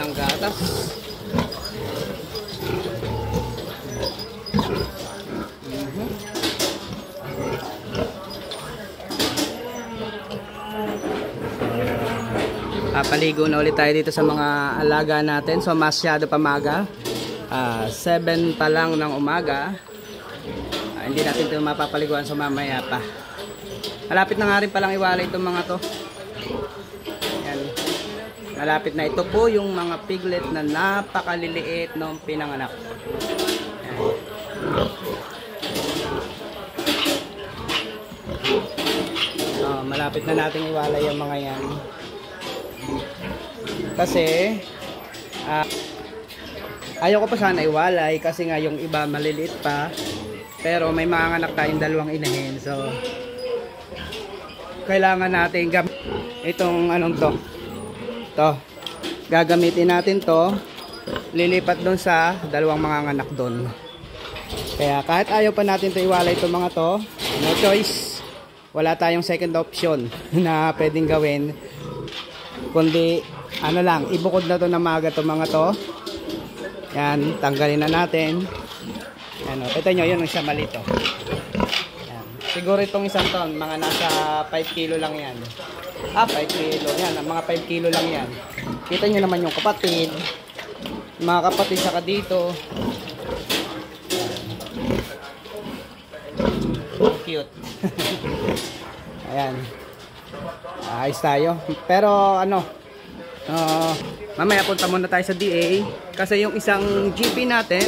ng gatas. Paligo na ulit tayo dito sa mga alaga natin. So masyado pa maga. 7 pa lang ng umaga. Hindi natin ito mapapaliguan, so mamaya pa. Malapit na nga rin palang iwala itong mga to. Yan. Malapit na. Ito po yung mga piglet na napakaliliit nung pinanganak. Yan. So, malapit na natin iwala yung mga yan. Kasi ayaw ko pa sana iwalay kasi nga yung iba maliliit pa. Pero may mga anak tayong dalawang inahin. So kailangan natin itong anong to. Gagamitin natin to. Lilipat doon sa dalawang mga anak doon. Kaya kahit ayaw pa natin to iwalay itong mga to, no choice. Wala tayong second option na pwedeng gawin. Kundi ano lang, ibukod na to na maga itong mga to. Yan, tanggalin na natin. Ano, ito nyo, yun ang isa malito. Yan. Siguro itong isang ton, mga nasa 5 kilo lang yan. 5 kilo, yan, mga 5 kilo lang yan. Kita nyo naman yung kapatid. Mga kapatid saka dito. Cute. Ayan. Ayos tayo. Pero ano, mamaya punta muna tayo sa DA kasi yung isang GP natin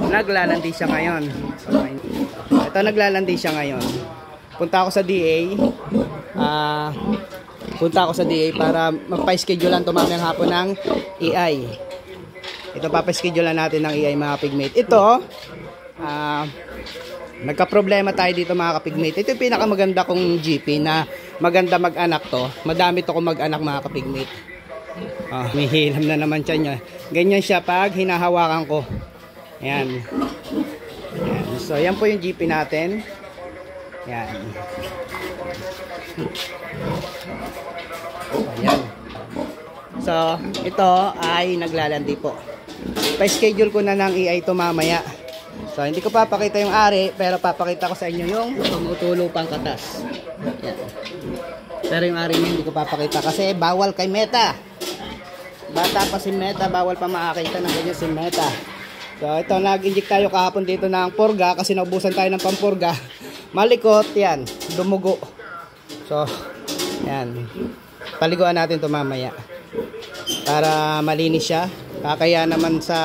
naglalandi siya ngayon. So, ito naglalandi siya ngayon. Punta ako sa DA. Punta ako sa DA para magpa-schedulean to mamayang hapon ng EI. Ito papa-schedulean natin ng EI mga pigmate. Ito nagka-problema tayo dito mga kapigmate. Ito yung pinakamaganda kong GP na maganda mag-anak to. Madami to kung mag-anak mga kapigmate. May hilam na naman siya niya. Ganyan siya pag hinahawakan ko. Ayan. Ayan. So yan po yung GP natin. Ayan. Ayan. So ito ay naglalandi po. Pa-schedule ko na ng EI to mamaya. So hindi ko papakita yung ari, pero papakita ko sa inyo yung tumutulo pang katas. Yan. Pero yung ari niya hindi ko papakita kasi bawal kay Meta. Bata pa si Meta, bawal pa makakita ng ganyan si Meta. So ito, nag-inject tayo kahapon dito ng purga kasi naubusan tayo ng pampurga. Malikot, yan, dumugo. So, yan. Paliguan natin ito mamaya. Para malinis siya. Kakaya naman sa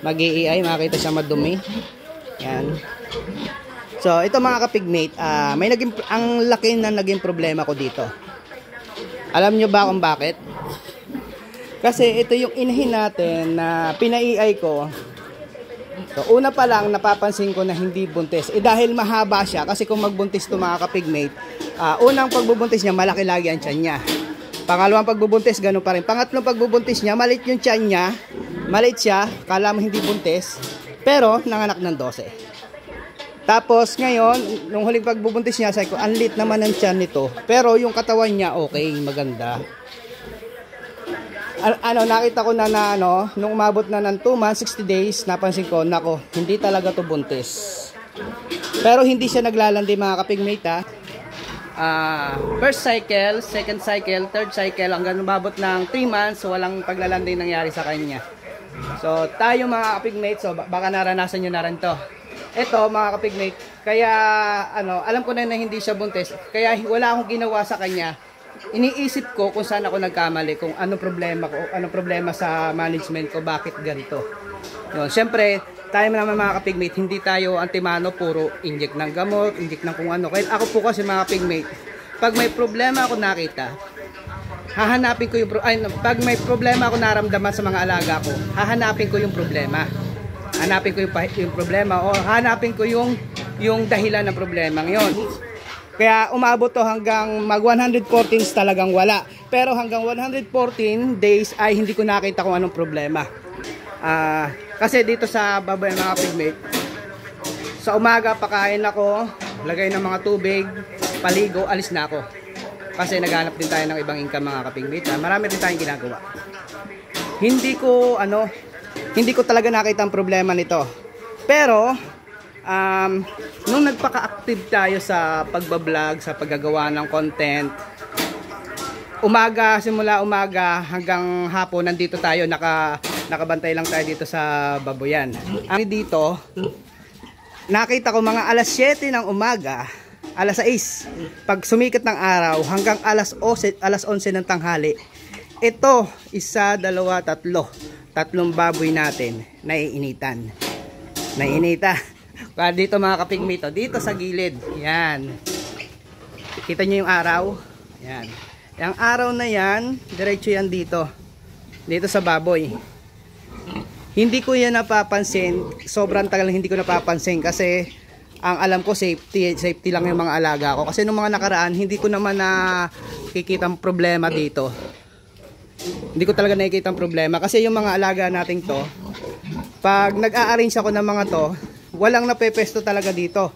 mag-i-EI, makita siya madumi. Yan. So, ito mga kapigmate, ang laki na naging problema ko dito. Alam nyo ba kung bakit? Kasi ito yung inahin natin na pina-EI ko. So, una pa lang, napapansin ko na hindi buntis. Dahil mahaba siya, kasi kung magbuntis ito mga kapigmate, unang pagbubuntis niya, malaki lagi ang tiyan niya. Pangalawang pagbubuntis, ganun pa rin. Pangatlong pagbubuntis niya, maliit yung tiyan niya. Maliit siya, kala mo hindi buntis, pero nanganak ng 12. Tapos ngayon, nung huling pagbubuntis niya, sabi ko, ang liit naman ang tiyan nito. Pero yung katawan niya, okay, maganda. Nakita ko na nung umabot na ng 2 months, 60 days, napansin ko, nako, hindi talaga to buntis. Pero hindi siya naglalandi mga kapigmate. First cycle, second cycle, third cycle, hanggang umabot ng 3 months, walang paglalandi nangyari sa kanya. So, tayo mga kapigmate, so baka naranasan nyo na rin to. Ito mga kapigmate, kaya alam ko na hindi siya buntis, kaya wala akong ginawa sa kanya. Iniisip ko kung saan ako nagkamali, kung anong problema ko, anong problema sa management ko, bakit ganito. Yun, syempre, tayo naman mga kapigmate, hindi tayo antimano, puro inject ng gamot, inject ng kung ano. Kaya ako po kasi mga kapigmate, pag may problema ako nakita, hahanapin ko yung pag may problema ako naramdaman sa mga alaga ko, hahanapin ko yung problema. Hanapin ko yung problema o hanapin ko yung dahilan ng problema ngayon. Kaya umabot to hanggang mag 114 talagang wala. Pero hanggang 114 days ay hindi ko nakita kung anong problema. Kasi dito sa baboy mga pigmate, sa umaga pakain ako, lagay ng mga tubig, paligo, alis na ako. Kasi naghanap din tayo ng ibang income mga kapigmate. Marami rin tayong ginagawa. Hindi ko talaga nakita ang problema nito. Pero nung nagpaka-active tayo sa pagbablog, sa paggagawa ng content, simula umaga hanggang hapon nandito tayo, nakabantay lang tayo dito sa baboyan. Ang dito, nakita ko mga alas 7 ng umaga, alas 6, pag sumikat ng araw hanggang alas 11 ng tanghali, ito, isa, dalawa, tatlong baboy natin naiinita. Dito mga kapigmate, dito sa gilid, yan, kita nyo yung araw, yan, yung araw na yan, diretso yan dito sa baboy. Hindi ko yan napapansin, sobrang tagal hindi ko napapansin kasi ang alam ko safety lang yung mga alaga ko. Kasi nung mga nakaraan, hindi ko naman nakikita ang problema dito. Hindi ko talaga nakikita ang problema kasi yung mga alaga natin to, pag nag-a-arrange ako ng mga to, walang napepesto talaga dito.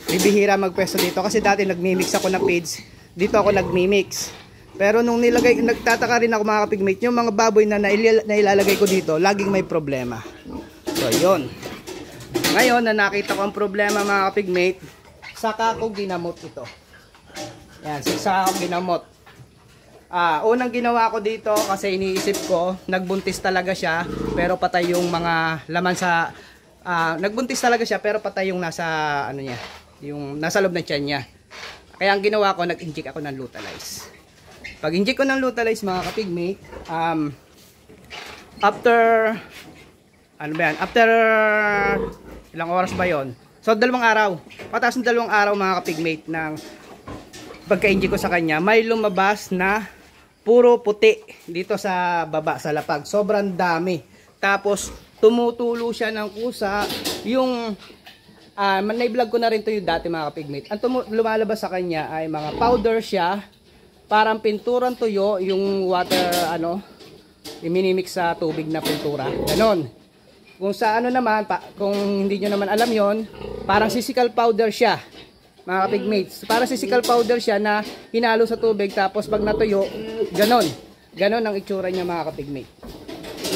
Bibihira magpesto dito kasi dati nagmi-mix ako ng feeds, dito ako nagmi-mix. Pero nung nagtataka rin ako mga kapigmate, yung mga baboy na nailalagay ko dito, laging may problema. So yun. Ngayon na nakita ko ang problema mga kapigmate, saka ko ginamot ito. Yan, saka ko ginamot. Unang ginawa ko dito kasi iniisip ko, nagbuntis talaga siya pero patay yung mga laman sa nagbuntis talaga siya pero patay yung nasa niya, yung nasa loob ng tiyan niya. Kaya ang ginawa ko, nag-inject ako ng Lutalize. Pag inject ko ng Lutalize mga kapigmate, after ilang oras ba yon? So 2 araw. Pataas ng 2 araw mga kapigmate ng pagka-inject ko sa kanya, may lumabas na puro puti dito sa baba, sa lapag. Sobrang dami. Tapos tumutulo siya ng kusa. Yung na-vlog ko na rin to yung dati mga kapigmate. Ang lumalabas sa kanya ay mga powder siya. Parang pinturang tuyo, yung water iminimix sa tubig na pintura. Ganon. Kung sa naman, kung hindi nyo naman alam yon, parang sisical powder siya mga kapigmates. Parang sisical powder siya na hinalo sa tubig, tapos pag natuyo, ganon ang itsura niya mga kapigmate.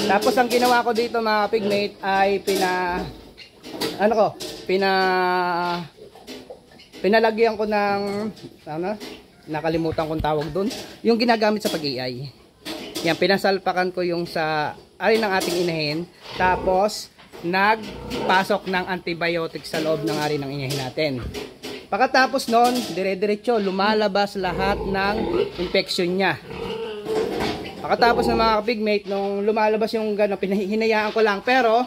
Tapos ang ginawa ko dito mga kapigmate ay pinalagyan ko ng nakalimutan kong tawag doon, yung ginagamit sa pag-iay. Yan, pinasalpakan ko yung sa ari ng ating inahin, tapos nagpasok ng antibiotic sa loob ng ari ng inahin natin. Pagkatapos nun, dire-diretso lumalabas lahat ng infection niya. Pagkatapos ng mga kapigmate, nung lumalabas yung gano'n, hinayaan ko lang, pero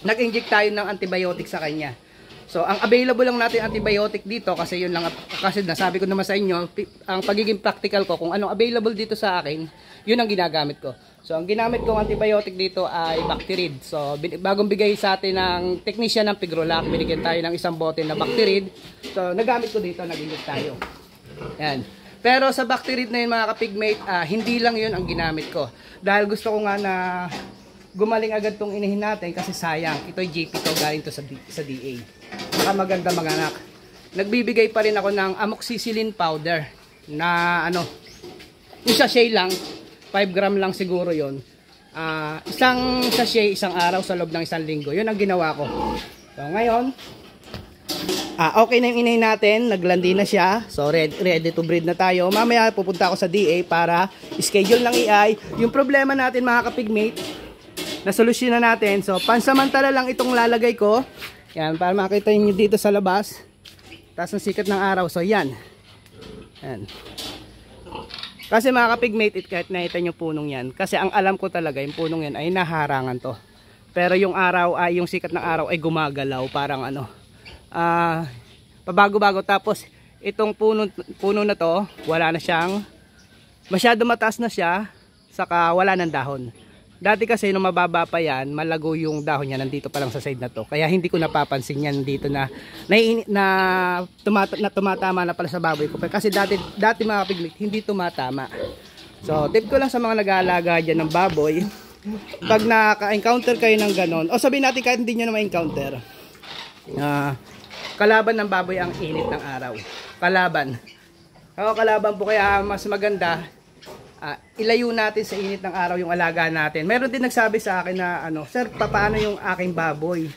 nag-inject tayo ng antibiotic sa kanya. So, ang available lang natin antibiotic dito, kasi yun lang, kasi nasabi ko naman sa inyo, ang pagiging practical ko, kung anong available dito sa akin, yun ang ginagamit ko. So, ang ginamit kong antibiotic dito ay Bactirid. So, bagong bigay sa atin ng technician ng Pigrolac, binigyan tayo ng isang bote na Bactirid. So, nagamit ko dito, nag-inject tayo. Yan. Pero sa Bactirid na yun mga kapigmate, hindi lang yun ang ginamit ko. Dahil gusto ko nga na gumaling agad tong inahin natin, kasi sayang. Ito'y GP to, galing to sa DA. Baka maganda mga anak. Nagbibigay pa rin ako ng amoxicillin powder na yung sachet lang, 5 gram lang siguro yon. Isang sachet, isang araw sa loob ng 1 linggo. Yun ang ginawa ko. So ngayon, okay na yung inahin natin, naglandi na siya. So ready to breed na tayo. Mamaya pupunta ako sa DA para schedule ng EI. Yung problema natin mga kapigmate, na solusyon na natin. So pansamantala lang itong lalagay ko. Yan, para makita niyo dito sa labas. Taas ng sikat ng araw. So yan. Yan. Kasi mga kapigmate, kahit nakita nyo punong yan, kasi ang alam ko talaga, yung punong yan ay naharangan to. Pero yung araw, yung sikat ng araw ay gumagalaw, parang pabago-bago. Tapos itong puno na to, wala na siyang, masyado mataas na siya, saka wala ng dahon. Dati kasi nung mababa pa yan, malago yung dahon niya, nandito pa lang sa side na to. Kaya hindi ko napapansin yan dito na tumatama na pala sa baboy ko. Kasi dati mga kapigmate, hindi tumatama. So tip ko lang sa mga nag-aalaga dyan ng baboy, pag naka-encounter kayo ng ganon, o sabihin natin kahit hindi nyo na ma-encounter, kalaban ng baboy ang init ng araw. Kalaban. Kalaban po, kaya mas maganda ilayo natin sa init ng araw yung alaga natin. Meron din nagsabi sa akin na sir, paano yung aking baboy?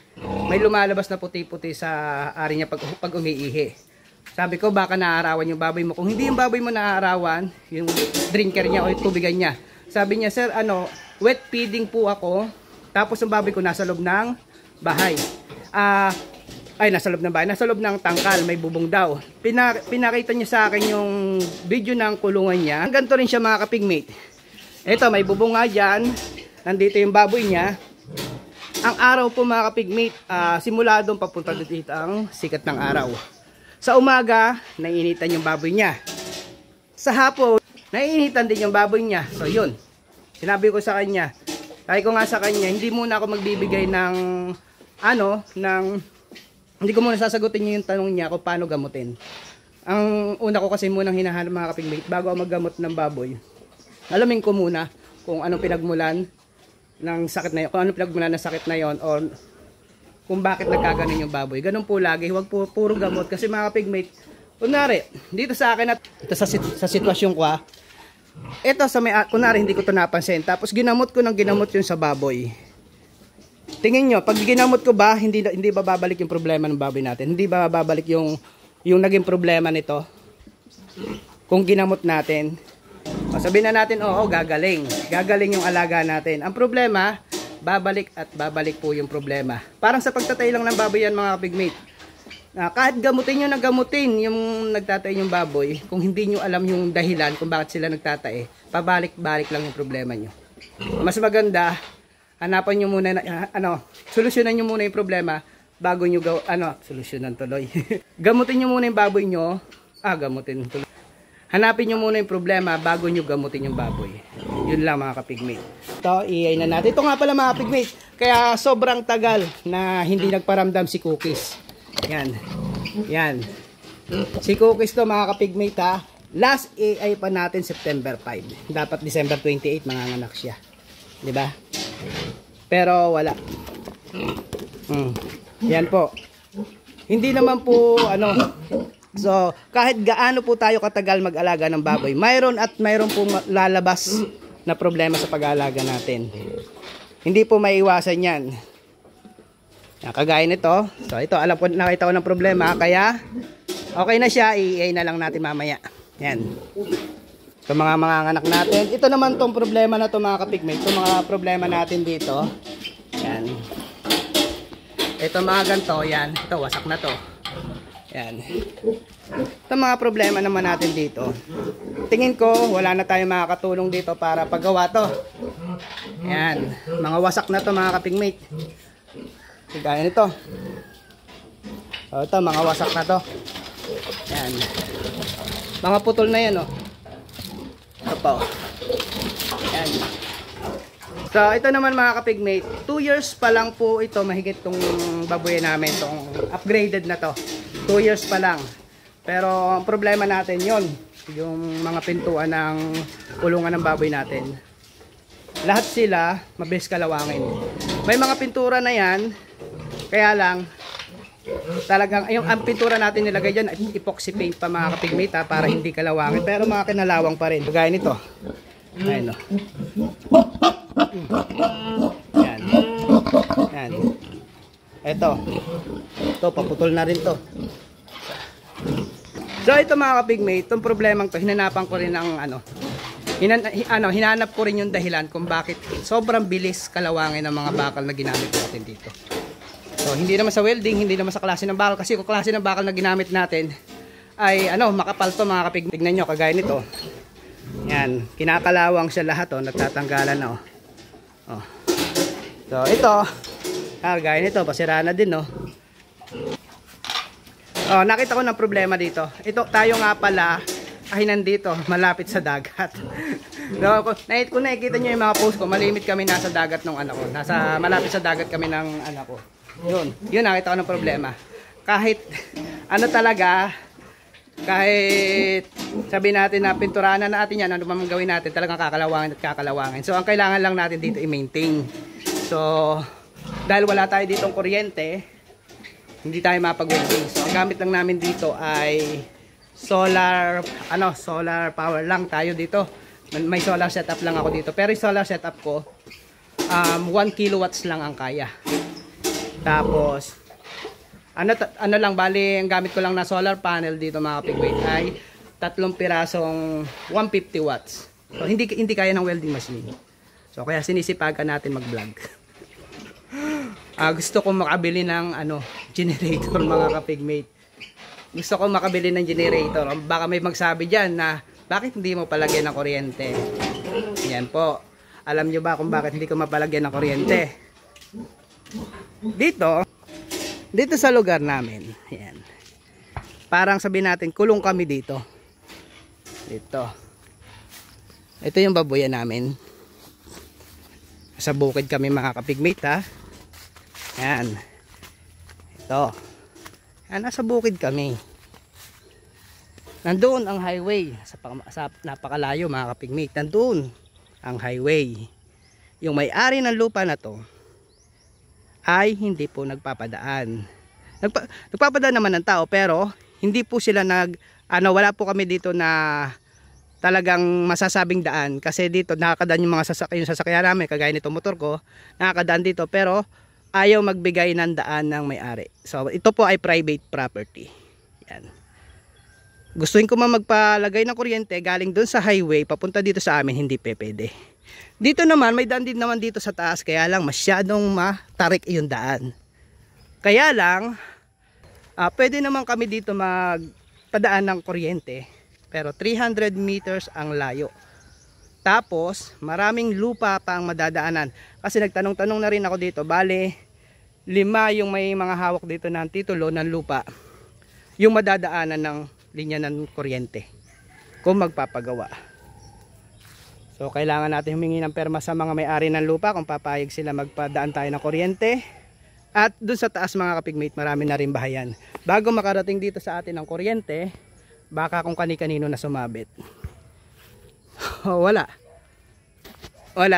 May lumalabas na puti-puti sa ari niya pag umiihi. Sabi ko, baka naaarawan yung baboy mo. Kung hindi yung baboy mo naaarawan, yung drinker niya o yung tubigan niya. Sabi niya, sir, wet feeding po ako. Tapos yung baboy ko nasa loob ng bahay. Nasa loob ng bahay, nasa loob ng tangkal, may bubong daw. Pinakita niya sa akin yung video ng kulungan niya. Ganito rin siya mga kapigmate. Ito, may bubong nga dyan. Nandito yung baboy niya. Ang araw po mga kapigmate, simula doon papunta dito ang sikat ng araw. Sa umaga, naiinitan yung baboy niya. Sa hapon, naiinitan din yung baboy niya. So yun, sinabi ko sa kanya. Sabi ko nga sa kanya, hindi muna ako magbibigay ng hindi ko muna sasagutin yung tanong niya kung paano gamutin. Ang una ko kasi munang hinahanap mga kapigmate bago ako maggamot ng baboy. Alamin ko muna kung anong pinagmulan ng sakit na yun, kung anong pinagmulan ng sakit na yon, o kung bakit nagkaganon yung baboy. Ganun po lagi, huwag puro gamot kasi mga kapigmate, kunwari, dito sa akin at ito sa sitwasyon ko ito kunwari hindi ko ito napansin, tapos ginamot ko yung sa baboy. Tingin nyo, pag ginamot ko ba, hindi ba babalik yung problema ng baboy natin? Hindi ba babalik yung naging problema nito? Kung ginamot natin. Sabihin na natin, gagaling. Gagaling yung alaga natin. Ang problema, babalik at babalik po yung problema. Parang sa pagtatay lang ng baboy yan mga kapigmate. Kahit gamutin nyo na gamutin yung nagtatay yung baboy, kung hindi nyo alam yung dahilan kung bakit sila nagtatay, pabalik-balik lang yung problema nyo. Mas maganda, hanapan nyo muna solusyonan nyo muna yung problema bago nyo solusyonan tuloy. Gamutin nyo muna yung baboy nyo. Hanapin nyo muna yung problema bago nyo gamutin yung baboy. Yun lang mga kapigmate. Ito, iay na natin. Ito nga pala mga kapigmate, kaya sobrang tagal na hindi nagparamdam si Cookies. Yan. Si Cookies to mga kapigmate Last AI pa natin September 5. Dapat December 28 manganganak siya. 'Di ba? Pero wala. Yan po. Hindi naman po so kahit gaano po tayo katagal mag-alaga ng baboy, mayroon po lalabas na problema sa pag-aalaga natin. Hindi po maiwasan yan. Kagaya nito. So ito, alam ko, nakita ko ng problema, kaya okay na siya, i-EA na lang natin mamaya. Yan. Ito mga anak natin. Ito naman tong problema na to mga kapigmate. Ito mga problema natin dito. Yan. Ito mga ganito, yan. Ito, wasak na to. Yan. Ito mga problema naman natin dito. Tingin ko, wala na tayong makakatulong dito para paggawa to. Yan. Mga wasak na to mga kapigmate. Gaya nito. Ito, mga wasak na to. Yan. Mga putol na yan, Ito pa, Yan. So, ito naman mga kapigmate, 2 years pa lang po ito, mahigit tong baboy namin, tong upgraded na to. 2 years pa lang. Pero, ang problema natin yon, yung mga pintuan ng kulungan ng baboy natin. Lahat sila, mabilis kalawangin. May mga pintura na yan, kaya lang, talagang, ang pintura natin nilagay dyan, epoxy paint pa mga kapigmate para hindi kalawangin. Pero mga kinalawang pa rin. Gaya nito. Ayan, Yan. Yan. Ito, paputol na rin to. So ito mga kapigmate, itong problemang to, hinanapan ko rin ng hinanap ko rin yung dahilan kung bakit sobrang bilis kalawangin ng mga bakal na ginamit natin dito. So hindi naman sa welding, hindi naman sa klase ng bakal, kasi kung klase ng bakal na ginamit natin ay makapal to mga kapigmate. Tignan nyo, kagaya nito. Yan, kinakalawang siya lahat, nagtatanggalan na. So ito, gaya nito, pasira na din, nakita ko ng problema dito. Ito, tayo nga pala ay nandito, malapit sa dagat. Kung nakikita nyo yung mga post ko, malimit kami nasa dagat ng anak ko. Malapit sa dagat kami ng anak ko. Yun nakita ko ng problema. Kahit talaga, kahit sabihin natin na pinturahan na natin yan, ano man gawin natin, talagang kakalawangin at kakalawangin. So ang kailangan lang natin dito i-maintain. So dahil wala tayo ditong kuryente, hindi tayo mapag-welding. So ang gamit lang namin dito ay solar power lang tayo dito. May solar setup lang ako dito. Pero yung solar setup ko 1 kilowatts lang ang kaya. Tapos ano lang, bali ang gamit ko lang na solar panel dito mga kapigmate ay 3 pirasong 150 watts. So hindi kaya ng welding machine. So kaya sinisipagan natin mag-vlog. Gusto ko makabili ng generator mga kapigmate. Gusto ko makabili ng generator. Baka may magsabi diyan na bakit hindi mo palagyan ng kuryente? Yan po. Alam nyo ba kung bakit hindi ko mapalagyan ng kuryente? Dito sa lugar namin. Yan. Parang sabihin natin, kulong kami dito. Dito. Ito yung babuyan namin. Sa bukid kami mga kapigmate ha. Yan. Ito. Yan, nasa bukid kami. Nandoon ang highway. Sa napakalayo mga kapigmate. Nandoon ang highway. Yung may-ari ng lupa na to ay hindi po nagpapadaan. Nagpapadaan naman ng tao pero hindi po sila wala po kami dito na talagang masasabing daan kasi dito nakakadaan yung mga sasakyan namin kagaya nito motor ko, nakakadaan dito pero ayaw magbigay ng daan ng may-ari. So ito po ay private property. Yan. Gustuin ko magpalagay ng kuryente galing dun sa highway papunta dito sa amin, hindi pwede. Dito naman may daan din naman dito sa taas kaya lang masyadong matarik yung daan. Kaya lang pwede naman kami dito magpadaan ng kuryente pero 300 meters ang layo. Tapos maraming lupa pa ang madadaanan kasi nagtanong-tanong na rin ako dito. Bale 5 yung may mga hawak dito ng titulo ng lupa yung madadaanan ng linya ng kuryente kung magpapagawa. So kailangan natin humingi ng perma sa mga may-ari ng lupa kung papayag sila magpadaan tayo ng kuryente. At dun sa taas mga kapigmate marami na rin bahayan. Bago makarating dito sa atin ang kuryente, baka kung kani-kanino na sumabit. Wala.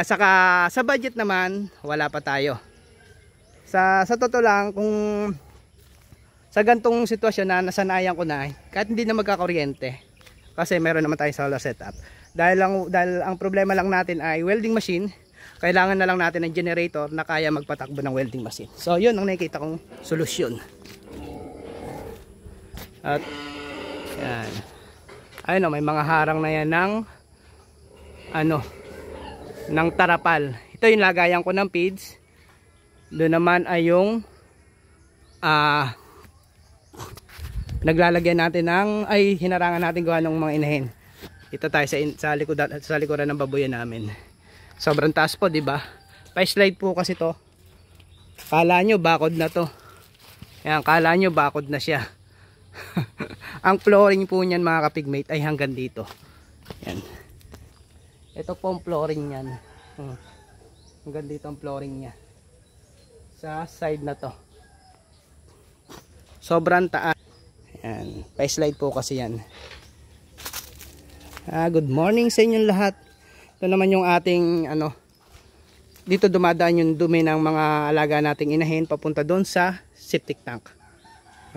Saka sa budget naman wala pa tayo. Sa totoo lang, kung sa gantong sitwasyon na nasanayan ko na kahit hindi na magkakuryente kasi meron naman tayong solar setup. Dahil ang problema lang natin ay welding machine, kailangan na lang natin ng generator na kaya magpatakbo ng welding machine. So yun ang nakikita kong solusyon. At yan. Ayun may mga harang na yan ng tarapal. Ito yung lagayan ko ng feeds. Doon naman ay yung naglalagyan natin hinarangan natin gawa ng mga inahin. Ito tayo sa likuran ng babuyan namin. Sobrang taas po, di ba? Pa-slide po kasi to. Kala nyo bakod na to. Yan, kala nyo bakod na siya. Ang flooring po niyan mga kapigmate ay hanggang dito. Yan. Ito po ang flooring niyan. Hanggang dito ang flooring niya. Sa side na to. Sobrang taas. Yan, pa-slide po kasi yan. Good morning sa inyong lahat. Ito naman yung ating dito dumadaan yung dumi ng mga alaga nating inahin papunta doon sa septic tank.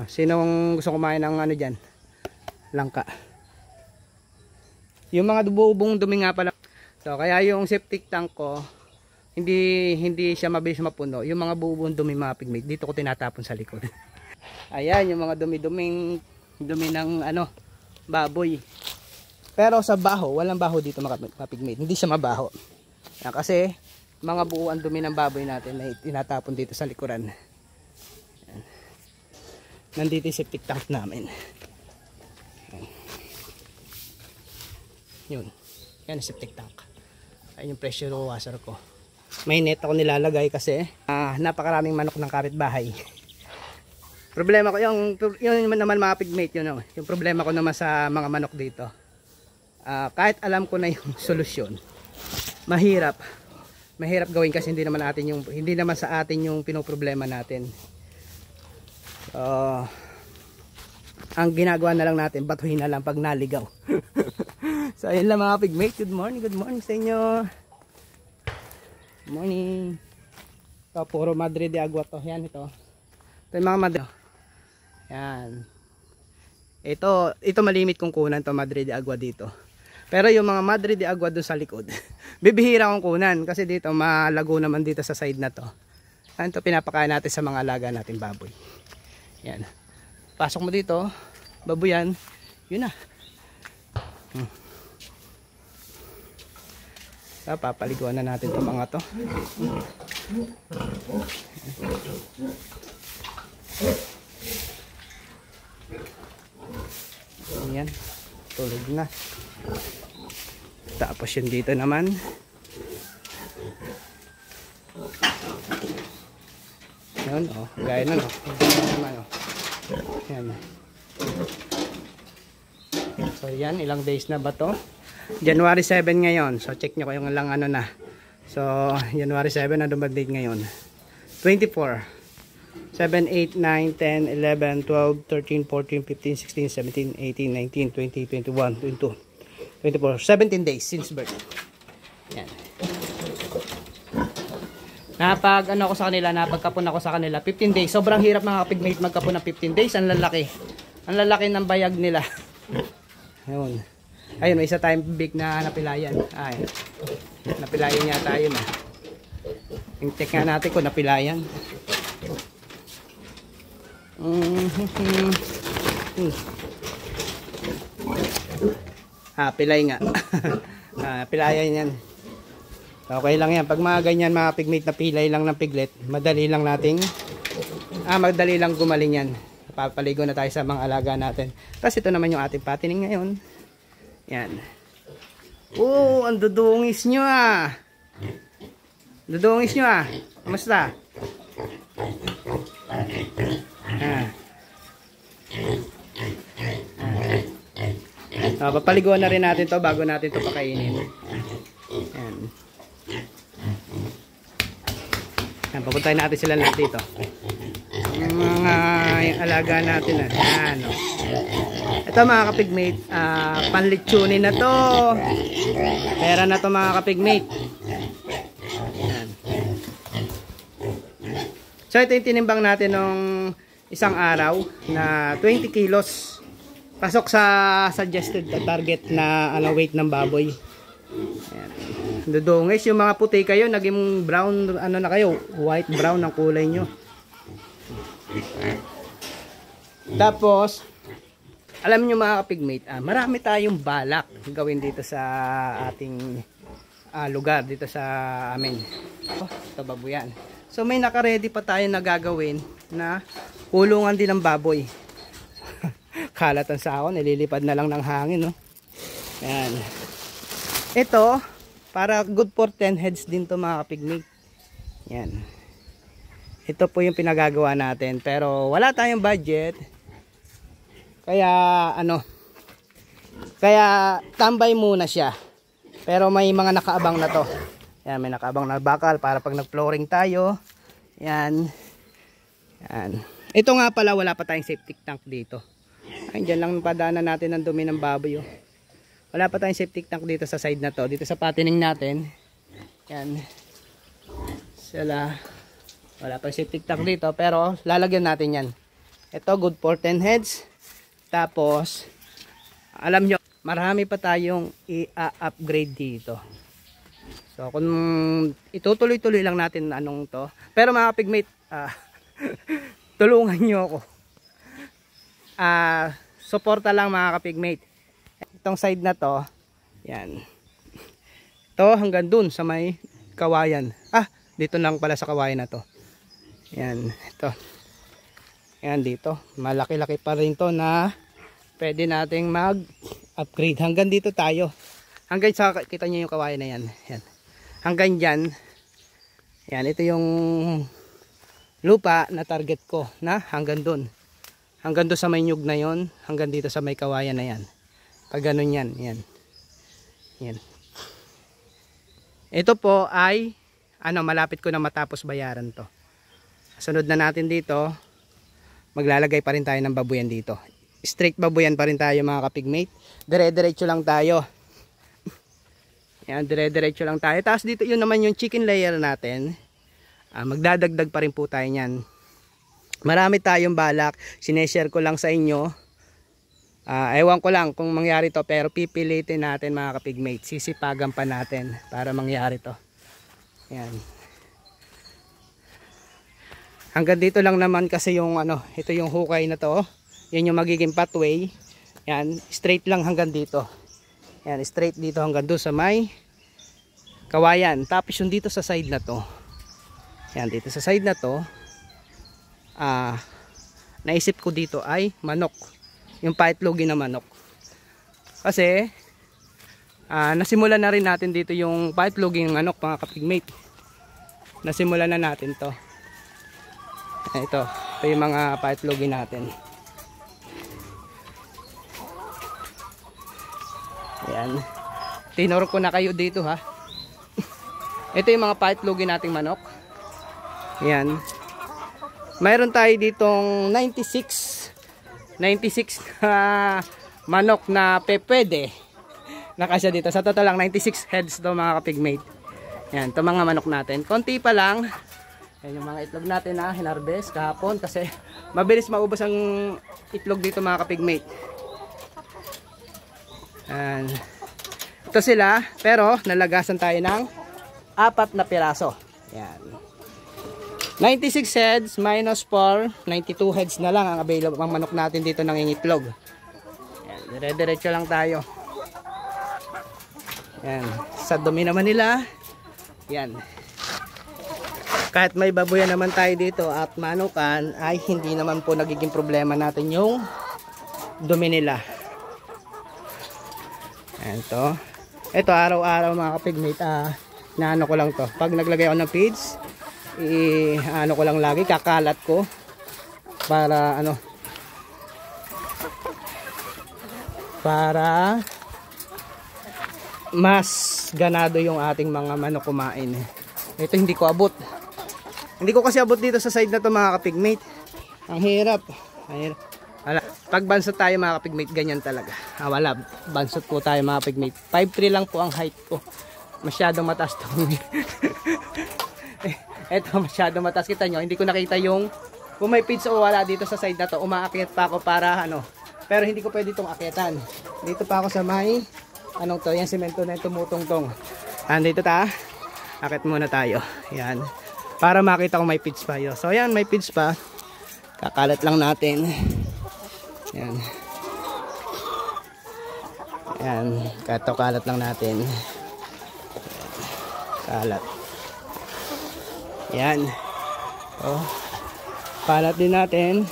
Sinong gusto kumain ng dyan? Langka. Yung mga bubong dumi nga pala. So kaya yung septic tank ko hindi siya mabilis mapuno. Yung mga bubong dumi mga pigmate dito ko tinatapon sa likod. Ayan yung mga dumi ng baboy. Pero sa baho, walang baho dito mga pigmate. Hindi siya mabaho. Kasi mga buuan dumi ng baboy natin na tinatapon dito sa likuran. Ayan. Nandito yung septic tank namin. Ayan. Yun. Yan yung septic tank. Ayan yung pressure washer ko. May net ako nilalagay kasi napakaraming manok ng kapitbahay. Problema ko yung naman mga pigmate yun. Yung problema ko naman sa mga manok dito. Kahit alam ko na yung solusyon, mahirap gawin kasi hindi naman sa atin yung pinoproblema natin. Ang ginagawa na lang natin, batuhin na lang pag naligaw. So ayun lang mga pigmate, good morning sa inyo. Good morning. Ito puro Madre de Agua to. Yan ito yung mga Madre. Yan. Ito malimit kong kunan to, Madre de Agua dito. Pero yung mga Madre de Agua doon sa likod, bibihira kong kunan kasi dito malago naman dito sa side na to. Ito pinapakain natin sa mga alaga natin baboy. Yan. Pasok mo dito, baboyan, yun na. Papaliguan na natin itong mga to. Ayan, tulog na. Tapos yun dito naman. Yun, oh, gaya na, no. Yan. So yan, ilang days na ba to? January 7 ngayon. So check nyo kung lang ano na. So January 7 na dumadate ngayon. 24. 7, 8, 9, 10, 11, 12, 13, 14, 15, 16, 17, 18, 19, 20, 21, 22, 24. 17 days since birth. Yan. Napagkapon ako sa kanila 15 days. Sobrang hirap mga kapigmate magkapon ng 15 days. Ang lalaki. Ang lalaki ng bayag nila. Ayun. Ayun, may isa tayong big na napilayan. Ay, napilayan yata yun. Yung check nga natin kung napilayan. Pilay nga. Pilayan yan. Okay lang yan. Pag mga ganyan mga pigmate na pilay lang ng piglet, madali lang madali lang gumaling yan. Papaligo na tayo sa mga alaga natin. Tapos ito naman yung ating patining ngayon. Yan. Oh, ang dudungis nyo ah. Dudungis nyo ah. Kamusta? Papaliguan na rin natin to bago natin to pakainin. Yan. Yan, papuntahin natin sila lahat dito. Yung mga alaga natin na. Yan, oh. Ito mga kapigmate, panlitsunin na to. Pera na to mga kapigmate. Yan. So ito yung tinimbang natin nung isang araw na 20 kilos. Pasok sa suggested target na weight ng baboy. Ayan. Dudungis, yung mga puti kayo, naging brown, na kayo, white brown ang kulay nyo. Tapos, alam nyo mga kapigmate, marami tayong balak gawin dito sa ating lugar, dito sa amin. Oh, ito baboyan. So may naka-ready pa tayo na gagawin na kulungan din ng baboy. Kalatan sa ako, nililipad na lang ng hangin, no? Ayan. Ito, para good for 10 heads din to mga kapigmate. Yan. Ito po yung pinagagawa natin. Pero wala tayong budget. Kaya kaya tambay muna siya. Pero may mga nakaabang na to. Yan, may nakaabang na bakal para pag nag-flooring tayo. Yan. Yan. Ito nga pala, wala pa tayong septic tank dito. Ay, dyan lang padaanan natin ang dumi ng baboy. Oh. Wala pa tayong septic tank dito sa side na to. Dito sa patining natin. Yan. Wala pa septic tank dito. Pero lalagyan natin yan. Ito good for 10 heads. Tapos, alam nyo, marami pa tayong i-upgrade dito. So, kung itutuloy-tuloy lang natin anong to. Pero mga pigmate, tulungan nyo ako. Suporta lang mga kapigmate. Itong side na to, yan. Ito hanggang dun sa may kawayan. Dito lang pala sa kawayan na to. Yan, ito. Yan dito. Malaki-laki pa rin to na pwede nating mag-upgrade. Hanggang dito tayo. Hanggang sa, kita nyo yung kawayan na yan. Yan. Hanggang dyan. Yan, ito yung lupa na target ko na hanggang dun. Hanggang doon sa may nyug na yon, hanggang dito sa may kawayan na yan. Pag ganun yan, yan. Yan. Ito po ay, malapit ko na matapos bayaran to. Sunod na natin dito, maglalagay pa rin tayo ng babuyan dito. Straight babuyan pa rin tayo mga kapigmate. Dire-diretso lang tayo. Yan, dire-diretso lang tayo. Tapos dito, yun naman yung chicken layer natin. Magdadagdag pa rin po tayo nyan. Marami tayong balak, sineshare ko lang sa inyo Ewan ko lang kung mangyari to, pero pipilitin natin mga kapigmate. Sisipagan pa natin para mangyari to. Yan. Hanggang dito lang naman kasi yung ano, ito yung hukay na to. Yan yung magiging pathway. Yan, straight lang hanggang dito. Yan, straight dito hanggang doon sa may kawayan. Tapos yung dito sa side na to. Yan, dito sa side na to. Naisip ko dito ay manok. Yung paitlogin na manok. Kasi nasimulan na rin natin dito yung paitlogin ng manok mga kapigmate. Nasimulan na natin to. Ito yung mga paitlogin natin. Ayan. Tinuro ko na kayo dito ha. Ito yung mga paitlogin nating manok. Ayan. Mayroon tayo ditong 96 na manok na pwede nakasya dito. Sa total lang 96 heads to mga kapigmate. Yan, ito mga manok natin. Konti pa lang. Yan yung mga itlog natin na hinarvest kahapon kasi mabilis maubos ang itlog dito mga kapigmate. Yan. Ito sila, pero nalagasan tayo ng 4 na piraso. Yan. 96 heads minus 4, 92 heads na lang ang available ang manok natin dito ng itlog. Yan, dire-diretso lang tayo. Yan, sa dumi naman nila. Yan. Kahit may baboyan naman tayo dito at manukan, ay hindi naman po nagiging problema natin yung dumi nila. Yan to. Ito araw-araw mga kapigmate, naano ko lang to. Pag naglagay ako ng feeds, ano ko lang lagi, kakalat ko para ano, para mas ganado yung ating mga manok kumain. Ito hindi ko abot. Hindi ko kasi abot dito sa side na to mga kapigmate. Ang hirap. Wala. Pag bansot tayo mga kapigmate, ganyan talaga. Wala. Bansot po tayo mga kapigmate. 5'3 lang po ang height ko. Masyadong mataas to. Eto, masyado mataas. Kita nyo, hindi ko nakita yung kung may feeds o wala dito sa side na to. Umaakyat pa ako para ano, pero hindi ko pwede itong akyatan. Dito pa ako sa may anong to, yan semento na tumutungtong. Dito ta, akyat muna tayo. Yan, para makita kung may feeds pa yun. So yan, may feeds pa. Kakalat lang natin. Yan. Yan, kalat lang natin. Kalat. Yan. Oh. Palat din natin.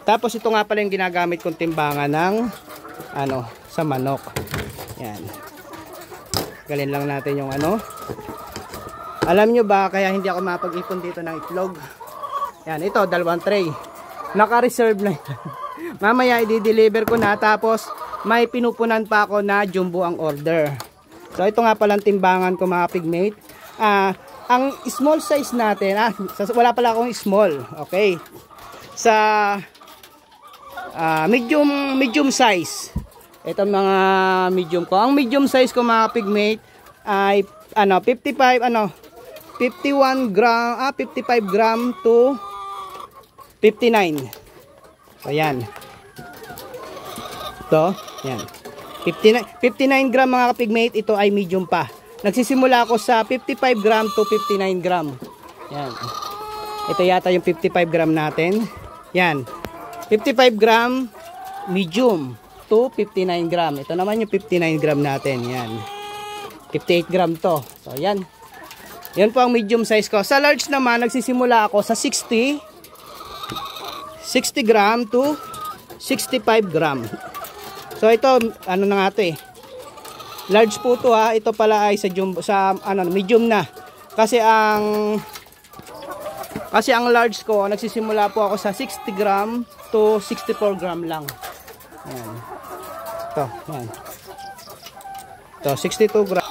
Tapos ito nga pala yung ginagamit kong timbangan ng ano, sa manok. Yan. Galin lang natin yung ano. Alam nyo ba kaya hindi ako mapag-ipon dito ng itlog? Yan, ito, 2 tray. Naka-reserve na ito. Mamaya i-deliver ko na, tapos may pinupunan pa ako na jumbo ang order. So ito nga palang timbangan ko mga pigmate. Ang small size natin, wala pala akong small, okay. Sa medium size. Ito mga medium ko. Ang medium size ko mga pigmate ay 51 gram, 55 gram to 59. So yan. Ito, yan. 59 gram mga kapigmate, ito ay medium pa. Nagsisimula ako sa 55 gram to 59 gram. Yan. Ito yata yung 55 gram natin. Yan. 55 gram medium to 59 gram. Ito naman yung 59 gram natin. Yan. 58 gram to. So yan. Yan po ang medium size ko. Sa large naman, nagsisimula ako sa 60 gram to 65 gram. So ito, ano na nga ito eh. Large po to ha. Ito pala ay sa jumbo, sa ano, medium na. Kasi ang large ko, nagsisimula po ako sa 60 gram to 64 gram lang. Ayan. Ito, ayan. Ito, 62 gram.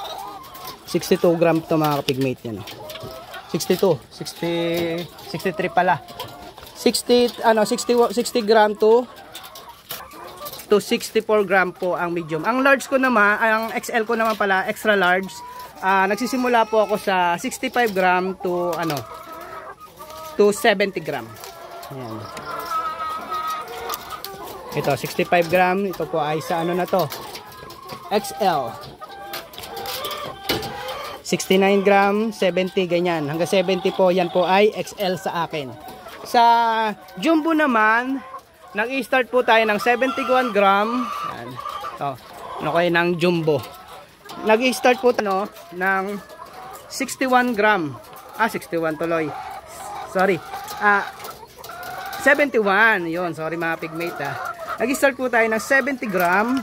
62 gram to mga kapigmate yan. 63 pala. 60 gram to 64 gram po ang medium. Ang large ko naman, ang XL ko naman pala, extra large. Nagsisimula po ako sa 65 gram to to 70 gram. Ayan. Ito 65 gram. Ito po ay sa ano na to, XL. 69 gram, 70 ganyan. Hanggang 70 po, yan po ay XL sa akin. Sa jumbo naman, nag-i-start po tayo ng 71 gram. Yan. Ito, ano kayo ng jumbo. Nag-i-start po tayo ng 61 gram. 61 tuloy. Sorry. 71. Yun, sorry mga pigmate Nag-i-start po tayo ng 70 gram.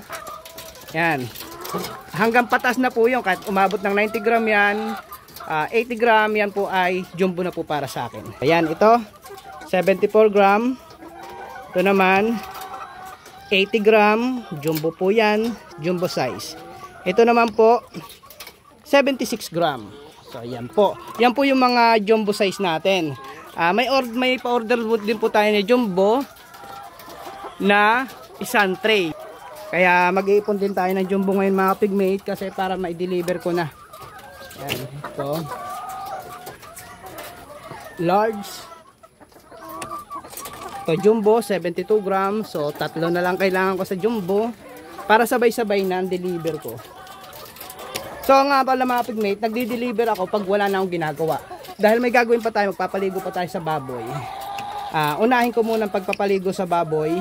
Yan. Hanggang patas na po yun. Kahit umabot ng 90 gram yan, 80 gram yan po ay jumbo na po para sa akin. Ayan, ito 74 gram. Ito naman 80 gram. Jumbo po yan. Jumbo size. Ito naman po 76 gram. So yan po. Yan po yung mga jumbo size natin. May pa-order din po tayo ni jumbo na isang tray. Kaya mag-iipon din tayo ng jumbo ngayon mga pigmate kasi para ma-deliver ko na. Yan, ito. Large. Ito jumbo, 72 grams. So, tatlo na lang kailangan ko sa jumbo para sabay-sabay na ang deliver ko. So, nga pala mga pigmate, nagdi-deliver ako pag wala na akong ginagawa. Dahil may gagawin pa tayo, magpapaligo pa tayo sa baboy. Unahin ko muna ang pagpapaligo sa baboy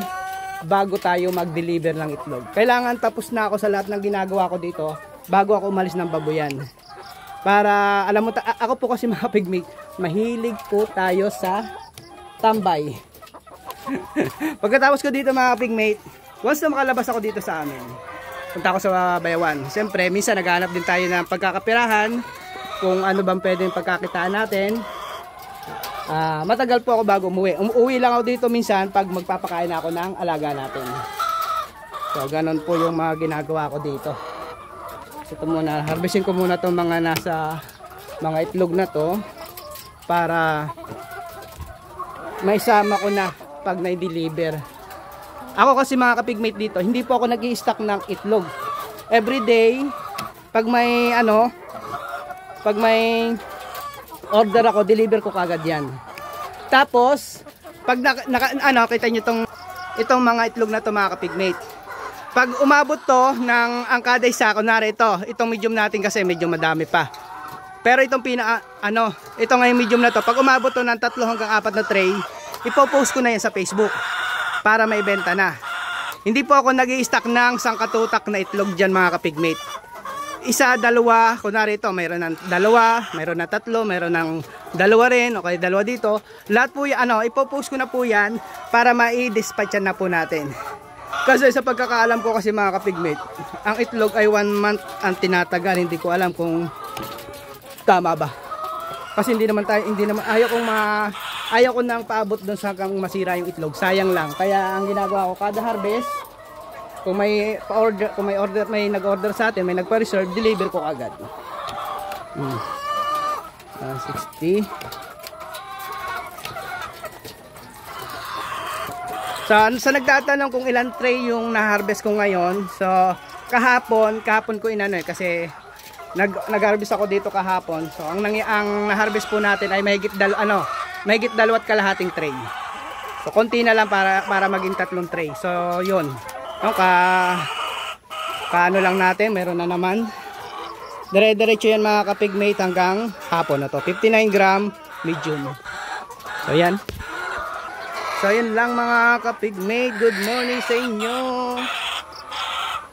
bago tayo mag-deliver ng itlog. Kailangan tapos na ako sa lahat ng ginagawa ko dito bago ako umalis ng baboyan. Para, alam mo, ako po kasi mga pigmate, mahilig po tayo sa tambay. Pagkatapos ko dito mga pigmate, once na makalabas ako dito sa amin, punta ako sa bayawan. Siyempre, minsan naghahanap din tayo ng pagkakapirahan, kung ano bang pwedeng pagkakitaan natin. Matagal po ako bago umuwi. Umuwi lang ako dito minsan pag magpapakain ako ng alaga natin. So, ganun po yung mga ginagawa ko dito. So, ito muna, harvestin ko muna itong mga nasa mga itlog na to para maisama ko na pag na-deliver. Ako kasi mga kapigmate dito, hindi po ako nag-i-stock ng itlog. Everyday, pag may order ako, deliver ko kagad yan. Tapos, pag kita nyo itong mga itlog na to mga kapigmate. Pag umabot to ng angkaday sa, kunwari itong medium natin kasi medyo madami pa. Pero itong ito ngayong medium na to, pag umabot to ng 3 hanggang 4 na tray, ipopost ko na yan sa Facebook para may benta na. Hindi po ako nag-i-stock ng sangkatutak na itlog dyan mga kapigmate. Isa, dalawa, kunwari ito, mayroon ng 2, mayroon ng 3, mayroon ng 2 rin, okay, 2 dito. Lahat po yan, ipopost ko na po yan para mai-dispatchan na po natin. Kasi sa pagkakaalam ko kasi mga kapigmate, ang itlog ay 1 month ang tinatagal. Hindi ko alam kung tama ba. Kasi ayaw ko nang paabot doon sa hanggang masira yung itlog. Sayang lang. Kaya ang ginagawa ko kada harvest, kung may nag-order sa atin, may nagpa-reserve, deliver ko agad. 60. Sa nagtatanong kung ilan tray yung na-harvest ko ngayon, so kahapon ko kasi nag-harvest ako dito kahapon. So ang na-harvest po natin ay mahigit 2.5 tray. So konti na lang para maging 3 tray. So yun. Paano lang natin, meron na naman. Dire-diretso yan mga kapigmate hanggang hapon na to. 59 gram medium. So yan. So yan lang mga kapigmate. Good morning sa inyo.